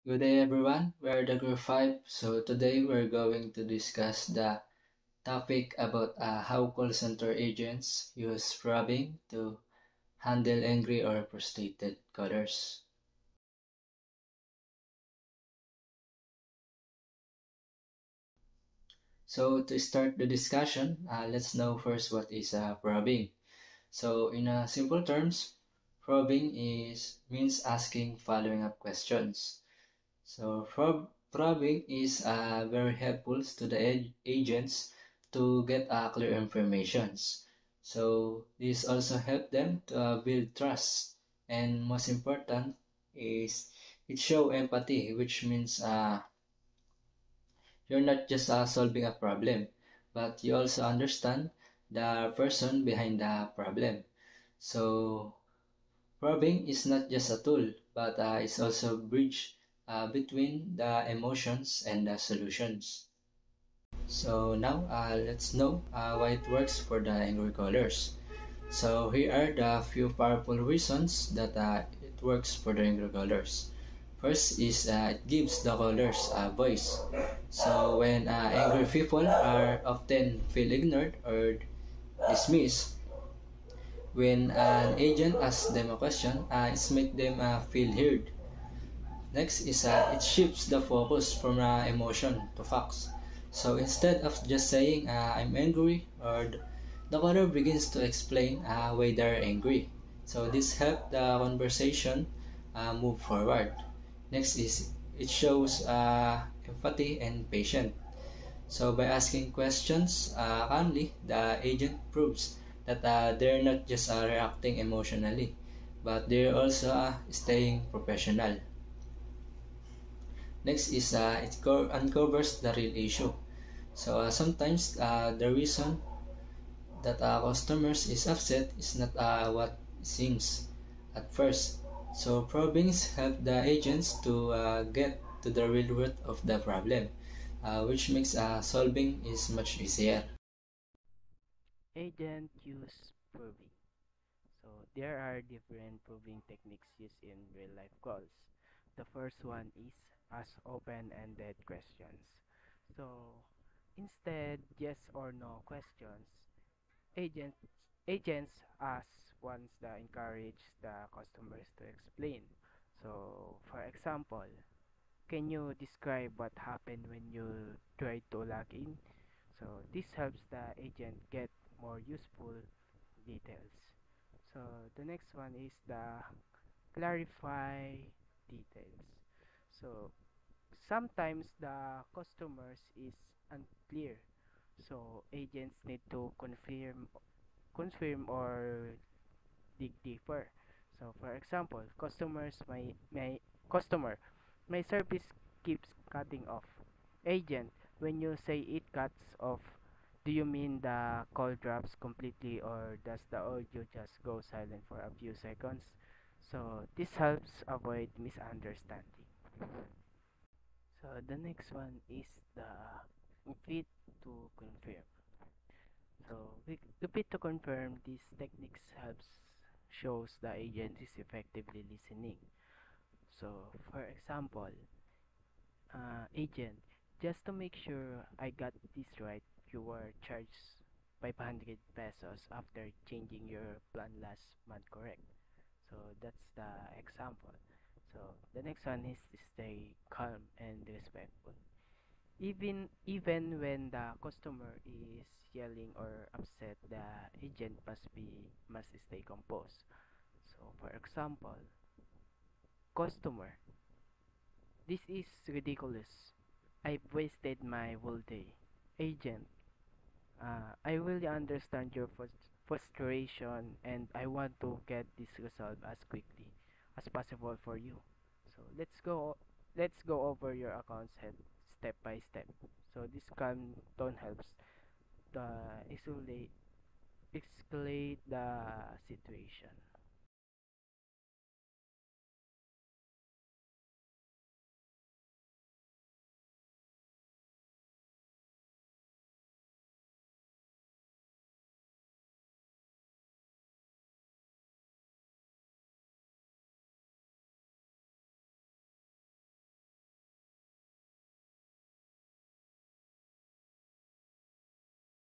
Good day everyone, we're the group 5. So today we're going to discuss the topic about how call center agents use probing to handle angry or frustrated callers. So to start the discussion, let's know first what is probing. So in simple terms, probing means asking following up questions. So probing is very helpful to the agents to get clear informations. So this also help them to build trust, and most important is it show empathy, which means you're not just solving a problem, but you also understand the person behind the problem. So probing is not just a tool, but it's also a bridge between the emotions and the solutions. So now let's know why it works for the angry callers. So here are the few powerful reasons that it works for the angry callers. First is it gives the callers a voice. So when angry people are often feel ignored or dismissed, when an agent asks them a question, it makes them feel heard. Next is it shifts the focus from emotion to facts. So instead of just saying I'm angry, or the caller begins to explain why they're angry. So this helps the conversation move forward. Next is it shows empathy and patience. So by asking questions calmly, the agent proves that they're not just reacting emotionally, but they're also staying professional. Next is it uncovers the real issue. So sometimes the reason that customers is upset is not what seems at first. So probings help the agents to get to the real root of the problem, which makes solving is much easier. Agent use proving. So there are different proving techniques used in real life calls. The first one is ask open-ended questions. So instead yes or no questions, agents agents ask ones that encourage the customers to explain. So for example, can you describe what happened when you tried to log in? So this helps the agent get more useful details. So the next one is the clarify details. So sometimes the customers is unclear. So agents need to confirm or dig deeper. So for example, customer, my service keeps cutting off. Agent, when you say it cuts off, do you mean the call drops completely or does the audio just go silent for a few seconds? So this helps avoid misunderstanding. So the next one is the repeat to confirm. So repeat to confirm, these techniques helps shows the agent is effectively listening. So for example, agent, just to make sure I got this right, you were charged 500 pesos after changing your plan last month, correct? So that's the example. So the next one is to stay calm and respectful. Even when the customer is yelling or upset, the agent must stay composed. So for example, customer, this is ridiculous. I've wasted my whole day. Agent, I really understand your frustration and I want to get this resolved as quickly as possible for you. So let's go over your accounts head step by step. So this calm tone helps the escalate the situation.